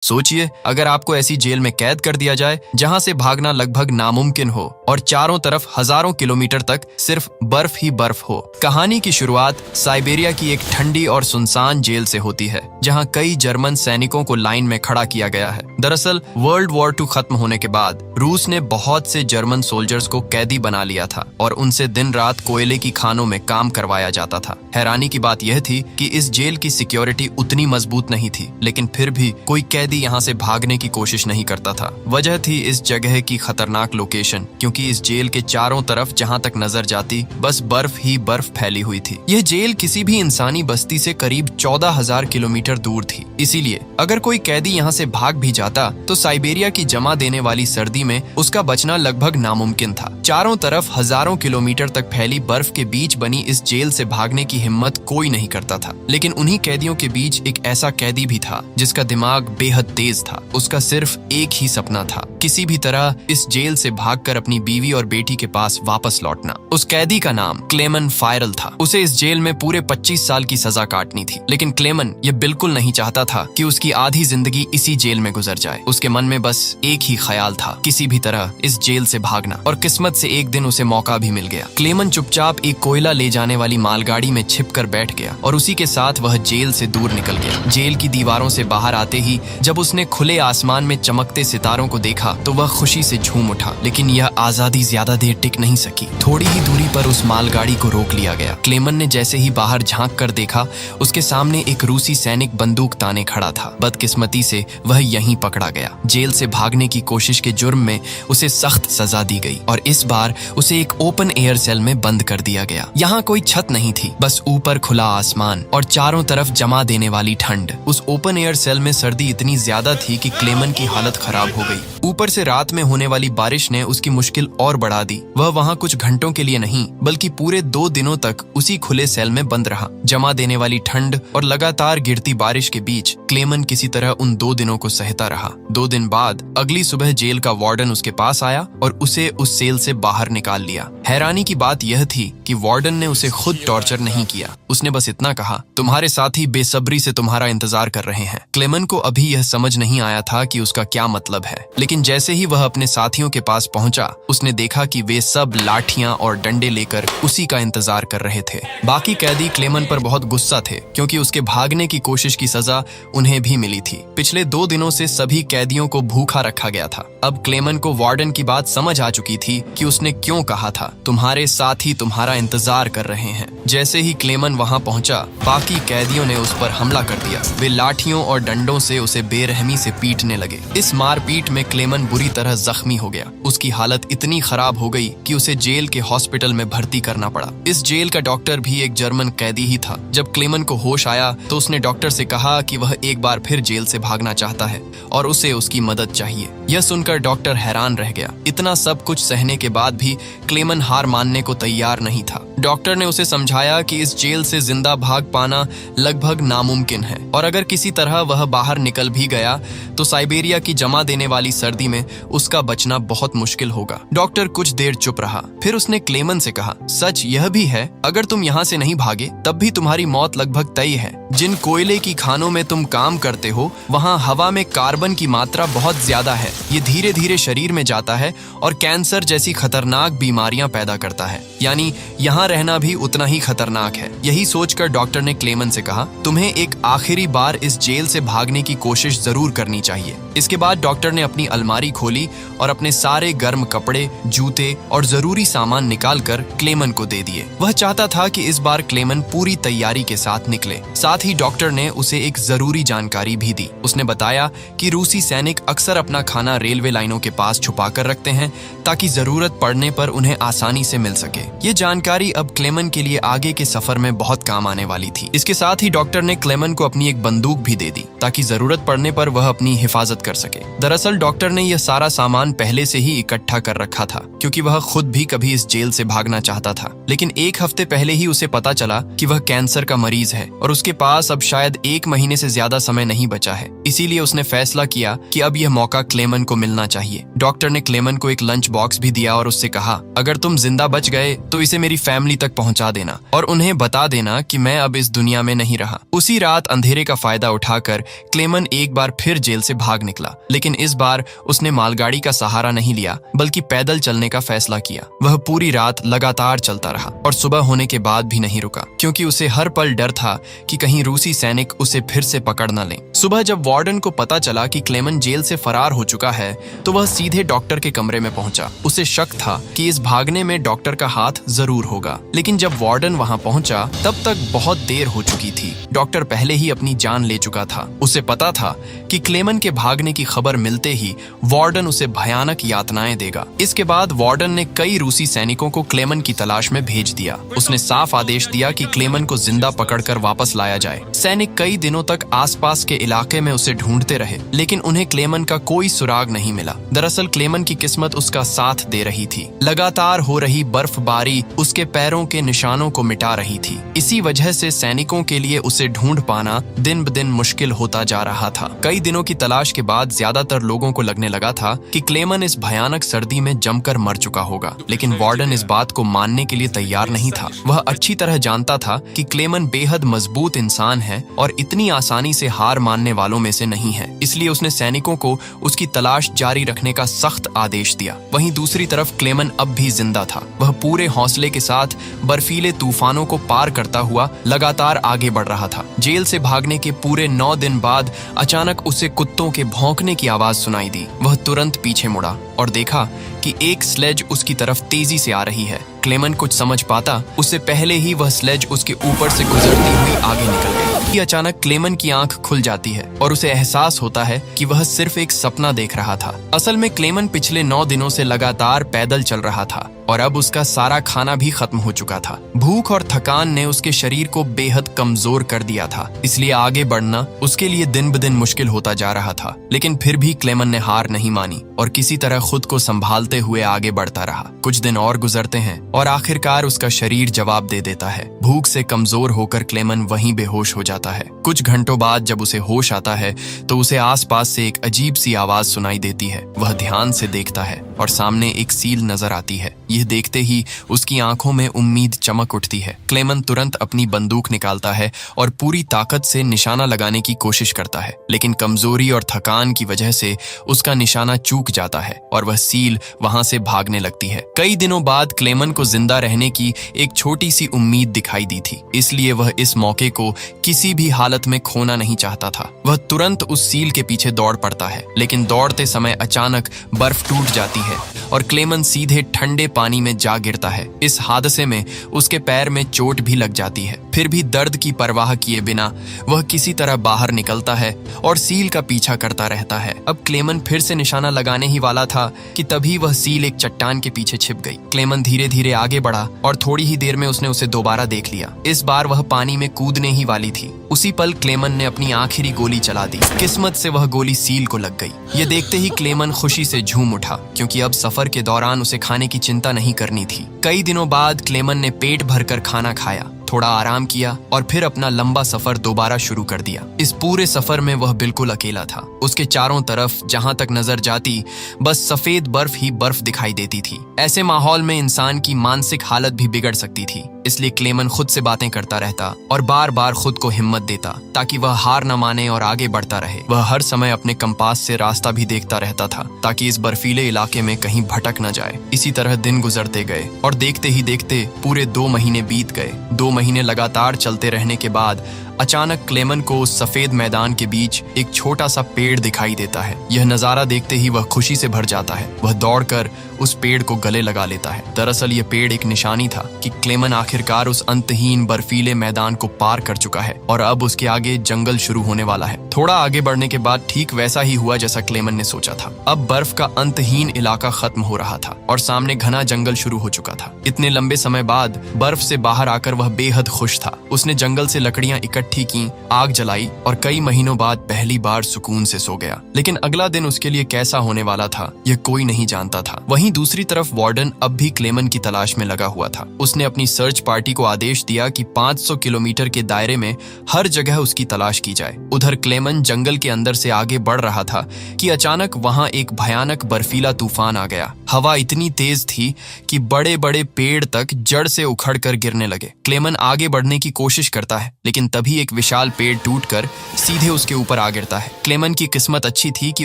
सोचिए, अगर आपको ऐसी जेल में कैद कर दिया जाए जहां से भागना लगभग नामुमकिन हो और चारों तरफ हजारों किलोमीटर तक सिर्फ बर्फ ही बर्फ हो। कहानी की शुरुआत साइबेरिया की एक ठंडी और सुनसान जेल से होती है, जहां कई जर्मन सैनिकों को लाइन में खड़ा किया गया है। दरअसल वर्ल्ड वॉर 2 खत्म होने के बाद रूस ने बहुत से जर्मन सोल्जर्स को कैदी बना लिया था और उनसे दिन रात कोयले की खानों में काम करवाया जाता था। हैरानी की बात यह थी कि इस जेल की सिक्योरिटी उतनी मजबूत नहीं थी, लेकिन फिर भी कोई कैदी यहाँ से भागने की कोशिश नहीं करता था। वजह थी इस जगह की खतरनाक लोकेशन, क्योंकि इस जेल के चारों तरफ जहाँ तक नजर जाती बस बर्फ ही बर्फ फैली हुई थी। यह जेल किसी भी इंसानी बस्ती से करीब 14,000 किलोमीटर दूर थी। इसीलिए अगर कोई कैदी यहाँ से भाग भी जाता तो साइबेरिया की जमा देने वाली सर्दी में उसका बचना लगभग नामुमकिन था। चारों तरफ हजारों किलोमीटर तक फैली बर्फ के बीच बनी इस जेल से भागने की हिम्मत कोई नहीं करता था। लेकिन उन्हीं कैदियों के बीच एक ऐसा कैदी भी था जिसका दिमाग बेहद तेज था। उसका सिर्फ एक ही सपना था, किसी भी तरह इस जेल से भागकर अपनी बीवी और बेटी के पास वापस लौटना। उस कैदी का नाम क्लेमन फायरल था। उसे इस जेल में पूरे 25 साल की सजा काटनी थी, लेकिन क्लेमन ये बिल्कुल नहीं चाहता था कि उसकी आधी जिंदगी इसी जेल में गुजर जाए। उसके मन में बस एक ही ख्याल था, किसी भी तरह इस जेल से भागना। और किस्मत से एक दिन उसे मौका भी मिल गया। क्लेमन चुपचाप एक कोयला ले जाने वाली मालगाड़ी में छिपकर बैठ गया और उसी के साथ वह जेल से दूर निकल गया। जेल की दीवारों से बाहर आते ही जब उसने खुले आसमान में चमकते सितारों को देखा तो वह खुशी से झूम उठा। लेकिन यह आजादी ज्यादा देर टिक नहीं सकी। थोड़ी ही दूरी पर उस मालगाड़ी को रोक लिया गया। क्लेमन ने जैसे ही बाहर झांक कर देखा, उसके सामने एक रूसी सैनिक बंदूक ताने खड़ा था। बदकिस्मती से वह यहीं पकड़ा गया। जेल से भागने की कोशिश के जुर्म में उसे सख्त सजा दी गई और इस बार उसे एक ओपन एयर सेल में बंद कर दिया गया। यहाँ कोई छत नहीं थी, बस ऊपर खुला आसमान और चारों तरफ जमा देने वाली ठंड। उस ओपन एयर सेल में सर्दी इतनी ज्यादा थी कि क्लेमन की हालत खराब हो गई। ऊपर से रात में होने वाली बारिश ने उसकी मुश्किल और बढ़ा दी। वह वहाँ कुछ घंटों के लिए नहीं बल्कि पूरे 2 दिनों तक उसी खुले सेल में बंद रहा। जमा देने वाली ठंड और लगातार गिरती बारिश के बीच क्लेमन किसी तरह उन 2 दिनों को सहता रहा। 2 दिन बाद अगली सुबह जेल का वार्डन उसके पास आया और उसे उस सेल से बाहर निकाल लिया। हैरानी की बात यह थी कि वार्डन ने उसे खुद टॉर्चर नहीं किया। उसने बस इतना कहा, तुम्हारे साथी बेसब्री से तुम्हारा इंतजार कर रहे हैं। क्लेमन को अभी यह समझ नहीं आया था कि उसका क्या मतलब है, लेकिन जैसे ही वह अपने साथियों के पास पहुंचा, उसने देखा कि वे सब लाठियां और डंडे लेकर उसी का इंतजार कर रहे थे। बाकी कैदी क्लेमन पर बहुत गुस्सा थे, क्योंकि उसके भागने की कोशिश की सजा उन्हें भी मिली थी। पिछले 2 दिनों से सभी कैदियों को भूखा रखा गया था। अब क्लेमन को वार्डन की बात समझ आ चुकी थी कि उसने क्यों कहा था, तुम्हारे साथी तुम्हारा इंतजार कर रहे हैं। जैसे ही क्लेमन वहां पहुंचा, बाकी कैदियों ने उस पर हमला कर दिया। वे लाठियों और डंडों से उसे बेरहमी से पीटने लगे। इस मारपीट में क्लेमन बुरी तरह जख्मी हो गया। उसकी हालत इतनी खराब हो गई कि उसे जेल के हॉस्पिटल में भर्ती करना पड़ा। इस जेल का डॉक्टर भी एक जर्मन कैदी ही था। जब क्लेमन को होश आया तो उसने डॉक्टर से कहा कि वह एक बार फिर जेल से भागना चाहता है और उसे उसकी मदद चाहिए। यह सुनकर डॉक्टर हैरान रह गया। इतना सब कुछ सहने के बाद भी क्लेमन हार मानने को तैयार नहीं था। डॉक्टर ने उसे समझाया कि इस जेल से जिंदा भाग पाना लगभग नामुमकिन है और अगर किसी तरह वह बाहर निकल भी गया तो साइबेरिया की जमा देने वाली सर्दी में उसका बचना बहुत मुश्किल होगा। डॉक्टर कुछ देर चुप रहा, फिर उसने क्लेमन से कहा, सच यह भी है, अगर तुम यहाँ से नहीं भागे तब भी तुम्हारी मौत लगभग तय है। जिन कोयले की खानों में तुम काम करते हो वहाँ हवा में कार्बन की मात्रा बहुत ज्यादा है। ये धीरे धीरे शरीर में जाता है और कैंसर जैसी खतरनाक बीमारियां पैदा करता है। यानी यहाँ रहना भी उतना ही खतरनाक है। यही सोचकर डॉक्टर ने क्लेमन से कहा, तुम्हें एक आखिरी बार इस जेल से भागने की कोशिश जरूर करनी चाहिए। इसके बाद डॉक्टर ने अपनी अलमारी खोली और अपने सारे गर्म कपड़े, जूते और जरूरी सामान निकालकर क्लेमन को दे दिए। वह चाहता था कि इस बार क्लेमन पूरी तैयारी के साथ निकले। साथ ही डॉक्टर ने उसे एक जरूरी जानकारी भी दी। उसने बताया कि रूसी सैनिक अक्सर अपना खाना रेलवे लाइनों के पास छुपा कर रखते हैं ताकि जरूरत पड़ने पर उन्हें आसानी से मिल सके। ये जानकारी अब क्लेमन के लिए आगे के सफर में बहुत काम आने वाली थी। इसके साथ ही डॉक्टर ने क्लेमन को अपनी एक बंदूक भी दे दी ताकि जरूरत पड़ने पर वह अपनी हिफाजत कर सके। दरअसल डॉक्टर ने यह सारा सामान पहले से ही इकट्ठा कर रखा था, क्योंकि वह खुद भी कभी इस जेल से भागना चाहता था। लेकिन 1 हफ्ते पहले ही उसे पता चला कि वह कैंसर का मरीज है और उसके पास अब शायद 1 महीने से ज्यादा समय नहीं बचा है। इसीलिए उसने फैसला किया कि अब यह मौका क्लेमन को मिलना चाहिए। डॉक्टर ने क्लेमन को एक लंच बॉक्स भी दिया और उससे कहा, अगर तुम जिंदा बच गए तो इसे मेरी फैमिली तक पहुंचा देना। और उन्हें बता देना कि मैं अब इस दुनिया में नहीं रहा। उसी रात अंधेरे का फायदा उठाकर क्लेमन एक बार फिर जेल से भाग निकला, लेकिन इस बार उसने मालगाड़ी का सहारा नहीं लिया बल्कि पैदल चलने का फैसला किया। वह पूरी रात लगातार चलता रहा और सुबह होने के बाद भी नहीं रुका, क्योंकि उसे हर पल डर था कि कहीं रूसी सैनिक उसे फिर से पकड़ न लें। सुबह जब वार्डन को पता चला कि क्लेमन जेल से फरार हो चुका है तो वह सीधे डॉक्टर के कमरे में पहुंचा। उसे शक था कि इस भागने में डॉक्टर का हाथ जरूर होगा, लेकिन जब वार्डन वहां पहुंचा तब तक बहुत देर हो चुकी थी। डॉक्टर पहले ही अपनी जान ले चुका था। उसे पता था कि क्लेमन के भागने की खबर मिलते ही वार्डन उसे भयानक यातनाएं देगा। इसके बाद वार्डन ने कई रूसी सैनिकों को क्लेमन की तलाश में भेज दिया। उसने साफ आदेश दिया कि क्लेमन को जिंदा पकड़कर वापस लाया जाए। सैनिक कई दिनों तक आसपास के इलाके में उसे ढूंढते रहे, लेकिन उन्हें क्लेमन का कोई सुराग नहीं मिला। दरअसल क्लेमन की किस्मत उसका साथ दे रही थी। लगातार हो रही बर्फबारी उसके पैरों के निशानों को मिटा रही थी। इसी वजह से सैनिकों के लिए उसे ढूंढ पाना दिन ब दिन मुश्किल होता जा रहा था। कई दिनों की तलाश के बाद ज्यादातर लोगों को लगने लगा था कि क्लेमन इस भयानक सर्दी में जमकर मर चुका होगा, लेकिन वार्डन इस बात को मानने के लिए तैयार नहीं था। वह अच्छी तरह जानता था कि क्लेमन बेहद मजबूत इंसान है और इतनी आसानी से हार मानने वालों में से नहीं है। इसलिए उसने सैनिकों को उसकी तलाश जारी रखने का सख्त आदेश दिया। वहीं दूसरी तरफ क्लेमन अब भी जिंदा था। वह पूरे हौसले के साथ बर्फीले तूफानों को पार करता हुआ लगातार आगे बढ़ रहा था। जेल से भागने के पूरे 9 दिन बाद अचानक उसे कुत्तों के भौंकने की आवाज सुनाई दी। वह तुरंत पीछे मुड़ा और देखा कि एक स्लेज उसकी तरफ तेजी से आ रही है। क्लेमन कुछ समझ पाता उससे पहले ही वह स्लेज उसके ऊपर से गुजरती हुई आगे निकल गई। अचानक क्लेमन की आंख खुल जाती है और उसे एहसास होता है कि वह सिर्फ एक सपना देख रहा था। असल में क्लेमन पिछले 9 दिनों से लगातार पैदल चल रहा था और अब उसका सारा खाना भी खत्म हो चुका था। भूख और थकान ने उसके शरीर को बेहद कमजोर कर दिया था, इसलिए आगे बढ़ना उसके लिए दिन ब दिन मुश्किल होता जा रहा था। लेकिन फिर भी क्लेमन ने हार नहीं मानी और किसी तरह खुद को संभालते हुए आगे बढ़ता रहा। कुछ दिन और गुजरते हैं और आखिरकार उसका शरीर जवाब दे देता है। भूख से कमजोर होकर क्लेमन वहीं बेहोश हो जाता है। कुछ घंटों बाद जब उसे होश आता है तो उसे आसपास से एक अजीब सी आवाज सुनाई देती है। वह ध्यान से देखता है और सामने एक सील नजर आती है। यह देखते ही उसकी आंखों में उम्मीद चमक उठती है। क्लेमन तुरंत अपनी बंदूक निकालता है और पूरी ताकत से निशाना लगाने की कोशिश करता है, लेकिन कमजोरी और थकान की वजह से उसका निशाना चूक जाता है और वह सील वहां से भागने लगती है। कई दिनों बाद क्लेमन को जिंदा रहने की एक छोटी सी उम्मीद दिखाई दी थी, इसलिए वह इस मौके को किसी भी हालत में खोना नहीं चाहता था। वह तुरंत उस सील के पीछे दौड़ पड़ता है, लेकिन दौड़ते समय अचानक बर्फ टूट जाती है और क्लेमन सीधे ठंडे पानी में जा गिरता है। इस हादसे में उसके पैर में चोट भी लग जाती है। फिर भी दर्द की परवाह किए बिना वह किसी तरह बाहर निकलता है और सील का पीछा करता रहता है। अब क्लेमन फिर से निशाना लगाने ही वाला था कि तभी वह सील एक चट्टान के पीछे छिप गई। क्लेमन धीरे धीरे आगे बढ़ा और थोड़ी ही देर में उसने उसे दोबारा देख लिया। इस बार वह पानी में कूदने ही वाली थी। उसी पल क्लेमन ने अपनी आखिरी गोली चला दी। किस्मत से वह गोली सील को लग गई। ये देखते ही क्लेमन खुशी से झूम उठा, क्योंकि अब सफर के दौरान उसे खाने की चिंता नहीं करनी थी। कई दिनों बाद क्लेमन ने पेट भरकर खाना खाया, थोड़ा आराम किया और फिर अपना लंबा सफर दोबारा शुरू कर दिया। इस पूरे सफर में वह बिल्कुल अकेला था। उसके चारों तरफ जहां तक नजर जाती बस सफेद बर्फ ही बर्फ दिखाई देती थी। ऐसे माहौल में इंसान की मानसिक हालत भी बिगड़ सकती थी, इसलिए क्लेमन खुद से बातें करता रहता और बार बार खुद को हिम्मत देता ताकि वह हार न माने और आगे बढ़ता रहे। वह हर समय अपने कंपास से रास्ता भी देखता रहता था ताकि इस बर्फीले इलाके में कहीं भटक न जाए। इसी तरह दिन गुजरते गए और देखते ही देखते पूरे 2 महीने बीत गए। 2 महीने लगातार चलते रहने के बाद अचानक क्लेमन को उस सफेद मैदान के बीच एक छोटा सा पेड़ दिखाई देता है। यह नजारा देखते ही वह खुशी से भर जाता है। वह दौड़कर उस पेड़ को गले लगा लेता है। दरअसल यह पेड़ एक निशानी था कि क्लेमन आखिरकार उस अंतहीन बर्फीले मैदान को पार कर चुका है और अब उसके आगे जंगल शुरू होने वाला है। थोड़ा आगे बढ़ने के बाद ठीक वैसा ही हुआ जैसा क्लेमन ने सोचा था। अब बर्फ का अंतहीन इलाका खत्म हो रहा था और सामने घना जंगल शुरू हो चुका था। इतने लंबे समय बाद बर्फ से बाहर आकर वह बेहद खुश था। उसने जंगल से लकड़ियां इकट्ठी इकट्ठी की, आग जलाई और कई महीनों बाद पहली बार सुकून से सो गया। लेकिन अगला दिन उसके लिए कैसा होने वाला था यह कोई नहीं जानता था। वहीं दूसरी तरफ वार्डन अब भी क्लेमन की तलाश में लगा हुआ था। उसने अपनी सर्च पार्टी को आदेश दिया कि 500 किलोमीटर के दायरे में हर जगह उसकी तलाश की जाए। उधर क्लेमन जंगल के अंदर से आगे बढ़ रहा था कि अचानक वहां एक भयानक बर्फीला तूफान आ गया। हवा इतनी तेज थी कि बड़े बड़े पेड़ तक जड़ से उखड़कर गिरने लगे। क्लेमन आगे बढ़ने की कोशिश करता है, लेकिन तभी एक विशाल पेड़ टूटकर सीधे उसके ऊपर आ गिरता है। क्लेमन की किस्मत अच्छी थी कि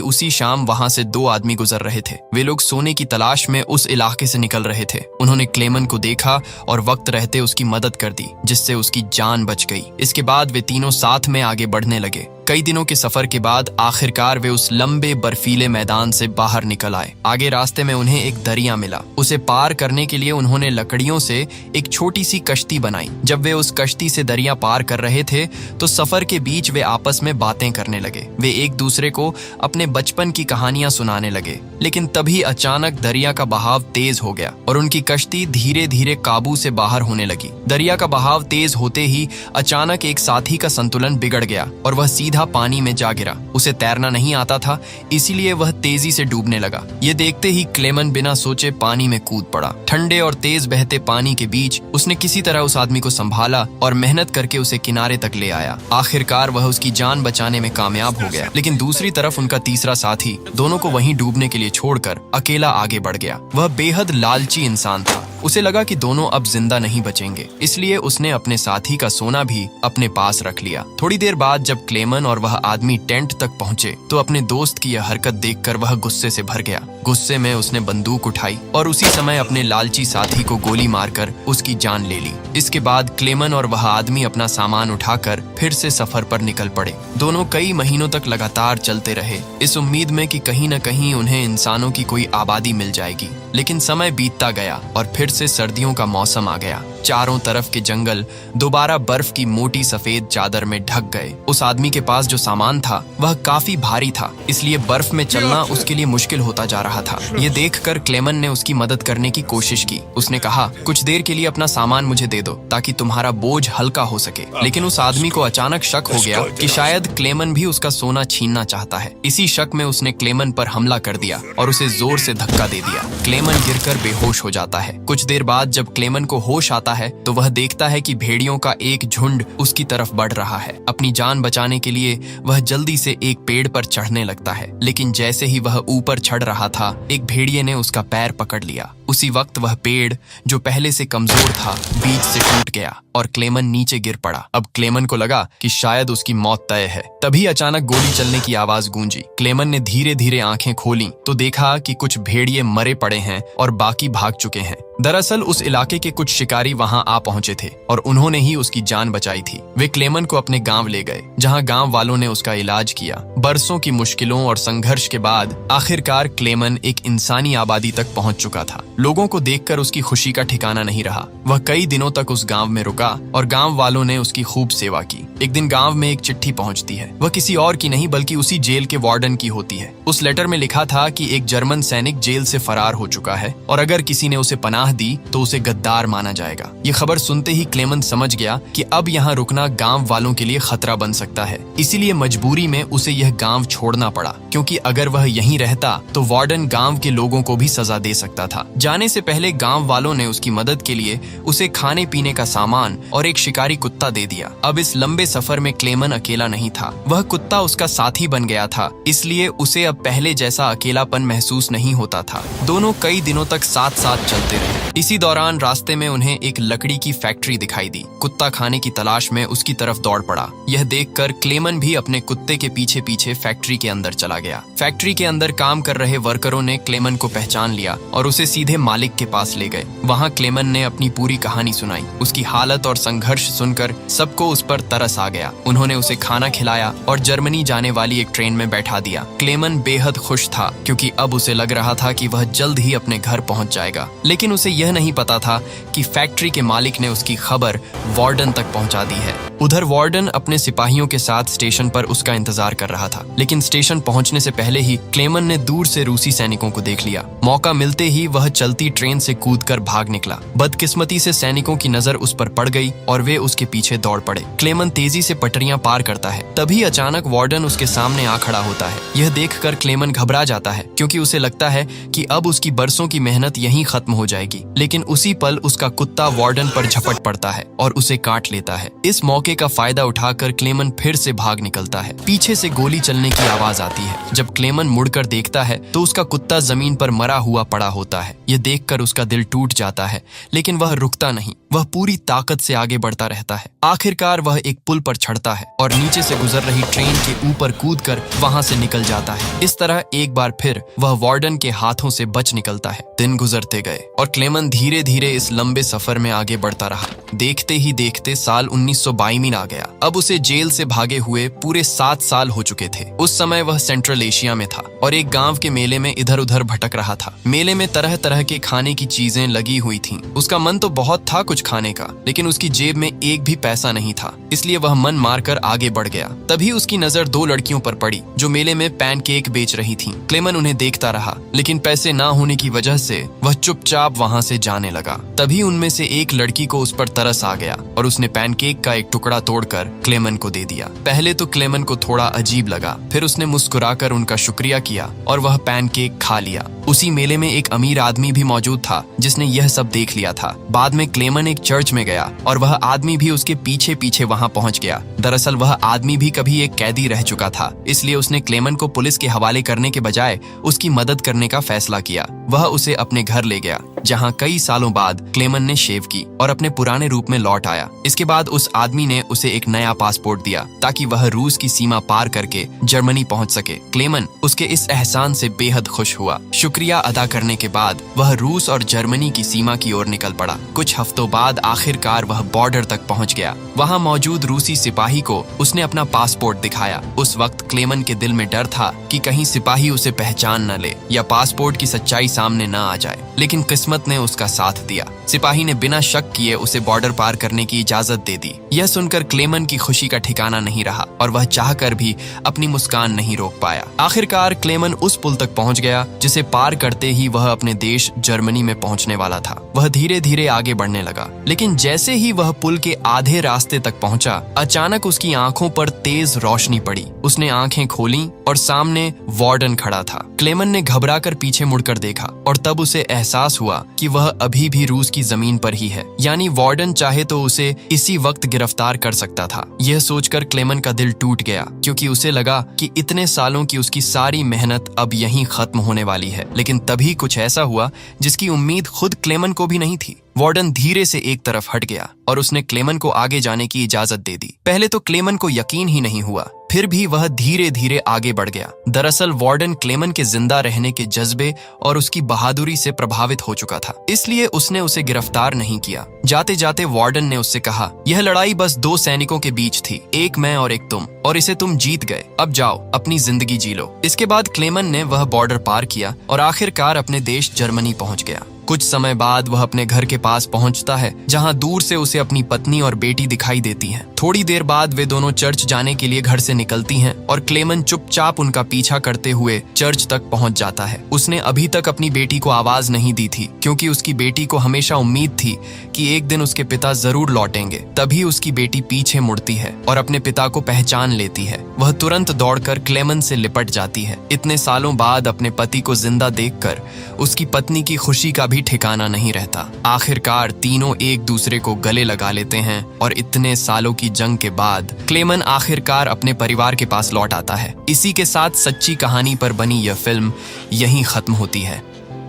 उसी शाम वहां से 2 आदमी गुजर रहे थे। वे लोग सोने की तलाश में उस इलाके से निकल रहे थे। उन्होंने क्लेमन को देखा और वक्त रहते उसकी मदद कर दी, जिससे उसकी जान बच गई। इसके बाद वे तीनों साथ में आगे बढ़ने लगे। कई दिनों के सफर के बाद आखिरकार वे उस लंबे बर्फीले मैदान से बाहर निकल आए। आगे रास्ते में उन्हें एक दरिया मिला। उसे पार करने के लिए उन्होंने लकड़ियों से एक छोटी सी कश्ती बनाई। जब वे उस कश्ती से दरिया पार कर रहे थे तो सफर के बीच वे आपस में बातें करने लगे। वे एक दूसरे को अपने बचपन की कहानियां सुनाने लगे। लेकिन तभी अचानक दरिया का बहाव तेज हो गया और उनकी कश्ती धीरे धीरे काबू से बाहर होने लगी। दरिया का बहाव तेज होते ही अचानक एक साथी का संतुलन बिगड़ गया और वह सीधा पानी में जा गिरा। उसे तैरना नहीं आता था, इसीलिए वह तेजी से डूबने लगा। ये देखते ही क्लेमन बिना सोचे पानी में कूद पड़ा। ठंडे और तेज बहते पानी के बीच उसने किसी तरह उस आदमी को संभाला और मेहनत करके उसे किनारे तक ले आया। आखिरकार वह उसकी जान बचाने में कामयाब हो गया। लेकिन दूसरी तरफ उनका तीसरा साथी दोनों को वहीं डूबने के लिए छोड़कर अकेला आगे बढ़ गया। वह बेहद लालची इंसान था। उसे लगा कि दोनों अब जिंदा नहीं बचेंगे, इसलिए उसने अपने साथी का सोना भी अपने पास रख लिया। थोड़ी देर बाद जब क्लेमन और वह आदमी टेंट तक पहुंचे तो अपने दोस्त की यह हरकत देखकर वह गुस्से से भर गया। गुस्से में उसने बंदूक उठाई और उसी समय अपने लालची साथी को गोली मारकर उसकी जान ले ली। इसके बाद क्लेमन और वह आदमी अपना सामान उठाकर फिर से सफर पर निकल पड़े। दोनों कई महीनों तक लगातार चलते रहे, इस उम्मीद में कि कहीं न कहीं उन्हें इंसानों की कोई आबादी मिल जाएगी। लेकिन समय बीतता गया और फिर से सर्दियों का मौसम आ गया। चारों तरफ के जंगल दोबारा बर्फ की मोटी सफेद चादर में ढक गए। उस आदमी के पास जो सामान था वह काफी भारी था, इसलिए बर्फ में चलना उसके लिए मुश्किल होता जा रहा था। ये देखकर क्लेमन ने उसकी मदद करने की कोशिश की। उसने कहा, कुछ देर के लिए अपना सामान मुझे दे दो ताकि तुम्हारा बोझ हल्का हो सके। लेकिन उस आदमी को अचानक शक हो गया कि शायद क्लेमन भी उसका सोना छीनना चाहता है। इसी शक में उसने क्लेमन पर हमला कर दिया और उसे जोर से धक्का दे दिया। क्लेमन गिरकर बेहोश हो जाता है। कुछ देर बाद जब क्लेमन को होश आता है तो वह देखता है कि भेड़ियों का एक झुंड उसकी तरफ बढ़ रहा है। अपनी जान बचाने के लिए वह जल्दी से एक पेड़ पर चढ़ने लगता है, लेकिन जैसे ही वह ऊपर चढ़ रहा था एक भेड़िए ने उसका पैर पकड़ लिया। उसी वक्त वह पेड़ जो पहले से कमजोर था बीच से टूट गया और क्लेमन नीचे गिर पड़ा। अब क्लेमन को लगा कि शायद उसकी मौत तय है। तभी अचानक गोली चलने की आवाज गूंजी। क्लेमन ने धीरे धीरे आंखें खोली तो देखा कि कुछ भेड़िए मरे पड़े हैं और बाकी भाग चुके हैं। दरअसल उस इलाके के कुछ शिकारी वहां आ पहुंचे थे और उन्होंने ही उसकी जान बचाई थी। वे क्लेमन को अपने गांव ले गए, जहां गांव वालों ने उसका इलाज किया। बरसों की मुश्किलों और संघर्ष के बाद आखिरकार क्लेमन एक इंसानी आबादी तक पहुंच चुका था। लोगों को देखकर उसकी खुशी का ठिकाना नहीं रहा। वह कई दिनों तक उस गांव में रुका और गांव वालों ने उसकी खूब सेवा की। एक दिन गांव में एक चिट्ठी पहुंचती है। वह किसी और की नहीं बल्कि उसी जेल के वार्डन की होती है। उस लेटर में लिखा था कि एक जर्मन सैनिक जेल से फरार हो चुका है और अगर किसी ने उसे पनाह दी तो उसे गद्दार माना जाएगा। ये खबर सुनते ही क्लेमन समझ गया कि अब यहाँ रुकना गांव वालों के लिए खतरा बन सकता है। इसीलिए मजबूरी में उसे यह गांव छोड़ना पड़ा, क्योंकि अगर वह यहीं रहता तो वार्डन गांव के लोगों को भी सजा दे सकता था। जाने से पहले गांव वालों ने उसकी मदद के लिए उसे खाने पीने का सामान और एक शिकारी कुत्ता दे दिया। अब इस लंबे सफर में क्लेमन अकेला नहीं था। वह कुत्ता उसका साथी बन गया था, इसलिए उसे अब पहले जैसा अकेलापन महसूस नहीं होता था। दोनों कई दिनों तक साथ साथ चलते रहे। इसी दौरान रास्ते में उन्हें एक लकड़ी की फैक्ट्री दिखाई दी। कुत्ता खाने की तलाश में उसकी तरफ दौड़ पड़ा। यह देखकर क्लेमन भी अपने कुत्ते के पीछे पीछे फैक्ट्री के अंदर चला गया। फैक्ट्री के अंदर काम कर रहे वर्करों ने क्लेमन को पहचान लिया और उसे सीधे मालिक के पास ले गए। वहां क्लेमन ने अपनी पूरी कहानी सुनाई। उसकी हालत और संघर्ष सुनकर सबको उस पर तरस आ गया। उन्होंने उसे खाना खिलाया और जर्मनी जाने वाली एक ट्रेन में बैठा दिया। क्लेमन बेहद खुश था, क्योंकि अब उसे लग रहा था कि वह जल्द ही अपने घर पहुंच जाएगा। लेकिन उसे यह नहीं पता था कि फैक्ट्री के मालिक ने उसकी खबर वार्डन तक पहुंचा दी है। उधर वार्डन अपने सिपाहियों के साथ स्टेशन पर उसका इंतजार कर रहा था, लेकिन स्टेशन पहुंचने से पहले ही क्लेमन ने दूर से रूसी सैनिकों को देख लिया। मौका मिलते ही वह चलती ट्रेन से कूदकर भाग निकला। बदकिस्मती से सैनिकों की नजर उस पर पड़ गई और वे उसके पीछे दौड़ पड़े। क्लेमन तेजी से पटरियां पार करता है, तभी अचानक वार्डन उसके सामने आ खड़ा होता है। यह देखकर क्लेमन घबरा जाता है, क्योंकि उसे लगता है कि अब उसकी बरसों की मेहनत यहीं खत्म हो जाएगी। लेकिन उसी पल उसका कुत्ता वार्डन पर झपट पड़ता है और उसे काट लेता है। इस मौके का फायदा उठाकर क्लेमन फिर से भाग निकलता है। पीछे से गोली चलने की आवाज आती है। जब क्लेमन मुड़कर देखता है तो उसका कुत्ता जमीन पर मरा हुआ पड़ा होता है। यह देखकर उसका दिल टूट जाता है, लेकिन वह रुकता नहीं। वह पूरी ताकत से आगे बढ़ता रहता है। आखिरकार वह एक पुल पर चढ़ता है और नीचे से गुजर रही ट्रेन के ऊपर कूदकर वहां से निकल जाता है। इस तरह एक बार फिर वह वार्डन के हाथों से बच निकलता है। दिन गुजरते गए और क्लेमन धीरे धीरे इस लंबे सफर में आगे बढ़ता रहा। देखते ही देखते साल 1922 आ गया। अब उसे जेल से भागे हुए पूरे 7 साल हो चुके थे। उस समय वह सेंट्रल एशिया में था और एक गांव के मेले में इधर उधर भटक रहा था। मेले में तरह तरह के खाने की चीजें लगी हुई थीं। उसका मन तो बहुत था कुछ खाने का, लेकिन उसकी जेब में एक भी पैसा नहीं था, इसलिए वह मन मारकर आगे बढ़ गया। तभी उसकी नजर 2 लड़कियों पर पड़ी जो मेले में पैनकेक बेच रही थीं। क्लेमन उन्हें देखता रहा, लेकिन पैसे ना होने की वजह से वह चुपचाप वहां से जाने लगा। तभी उनमें से एक लड़की को उस पर तरस आ गया और उसने पैनकेक का एक टुकड़ा तोड़कर क्लेमन को दे दिया। पहले तो क्लेमन को थोड़ा अजीब लगा, फिर उसने मुस्कुराकर उनका शुक्रिया किया और वह पैनकेक खा लिया। उसी मेले में एक अमीर आदमी भी मौजूद था जिसने यह सब देख लिया था। बाद में क्लेमन एक चर्च में गया और वह आदमी भी उसके पीछे पीछे वहां पहुंच गया। दरअसल वह आदमी भी कभी एक कैदी रह चुका था, इसलिए उसने क्लेमन को पुलिस के हवाले करने के बजाय उसकी मदद करने का फैसला किया। वह उसे अपने घर ले गया, जहां कई सालों बाद क्लेमन ने शेव की और अपने पुराने रूप में लौट आया। इसके बाद उस आदमी ने उसे एक नया पासपोर्ट दिया ताकि वह रूस की सीमा पार करके जर्मनी पहुंच सके। क्लेमन उसके इस एहसान से बेहद खुश हुआ। शुक्रिया अदा करने के बाद वह रूस और जर्मनी की सीमा की ओर निकल पड़ा। कुछ हफ्तों बाद आखिरकार वह बॉर्डर तक पहुंच गया। वहां मौजूद रूसी सिपाही को उसने अपना पासपोर्ट दिखाया। उस वक्त क्लेमन के दिल में डर था कि कहीं सिपाही उसे पहचान न ले या पासपोर्ट की सच्चाई सामने न आ जाए, लेकिन किस्मत ने उसका साथ दिया। सिपाही ने बिना शक किए उसे बॉर्डर पार करने की इजाजत दे दी। यह सुनकर क्लेमन की खुशी का ठिकाना नहीं रहा और वह चाहकर भी अपनी मुस्कान नहीं रोक पाया। आखिरकार क्लेमन उस पुल तक पहुंच गया जिसे पार करते ही वह अपने देश जर्मनी में पहुंचने वाला था। वह धीरे धीरे आगे बढ़ने लगा, लेकिन जैसे ही वह पुल के आधे रास्ते तक पहुंचा, अचानक उसकी आंखों पर तेज रोशनी पड़ी। उसने आंखें खोलीं और सामने वार्डन खड़ा था। क्लेमन ने घबराकर पीछे मुड़कर देखा और तब उसे एहसास हुआ कि वह अभी भी रूस की जमीन पर ही है, यानी वार्डन चाहे तो उसे इसी वक्त गिरफ्तार कर सकता था। यह सोचकर क्लेमन का दिल टूट गया, क्योंकि उसे लगा कि इतने सालों की उसकी सारी मेहनत अब यहीं खत्म होने वाली है। लेकिन तभी कुछ ऐसा हुआ जिसकी उम्मीद खुद क्लेमन को भी नहीं थी। वार्डन धीरे से एक तरफ हट गया और उसने क्लेमन को आगे जाने की इजाजत दे दी। पहले तो क्लेमन को यकीन ही नहीं हुआ, फिर भी वह धीरे धीरे आगे बढ़ गया। दरअसल वार्डन क्लेमन के जिंदा रहने के जज्बे और उसकी बहादुरी से प्रभावित हो चुका था, इसलिए उसने उसे गिरफ्तार नहीं किया। जाते जाते वार्डन ने उससे कहा, यह लड़ाई बस 2 सैनिकों के बीच थी, एक मैं और एक तुम, और इसे तुम जीत गए। अब जाओ अपनी जिंदगी जी लो। इसके बाद क्लेमन ने वह बॉर्डर पार किया और आखिरकार अपने देश जर्मनी पहुंच गया। कुछ समय बाद वह अपने घर के पास पहुंचता है, जहां दूर से उसे अपनी पत्नी और बेटी दिखाई देती हैं। थोड़ी देर बाद वे दोनों चर्च जाने के लिए घर से निकलती हैं और क्लेमन चुपचाप उनका पीछा करते हुए चर्च तक पहुंच जाता है। उसने अभी तक अपनी बेटी को आवाज नहीं दी थी, क्योंकि उसकी बेटी को हमेशा उम्मीद थी कि एक दिन उसके पिता जरूर लौटेंगे। तभी उसकी बेटी पीछे मुड़ती है और अपने पिता को पहचान लेती है। वह तुरंत दौड़कर क्लेमन से लिपट जाती है। इतने सालों बाद अपने पति को जिंदा देखकर उसकी पत्नी की खुशी का भी ठिकाना नहीं रहता। आखिरकार तीनों एक दूसरे को गले लगा लेते हैं और इतने सालों की जंग के बाद क्लेमन आखिरकार अपने परिवार के पास लौट आता है। इसी के साथ सच्ची कहानी पर बनी यह फिल्म यहीं खत्म होती है।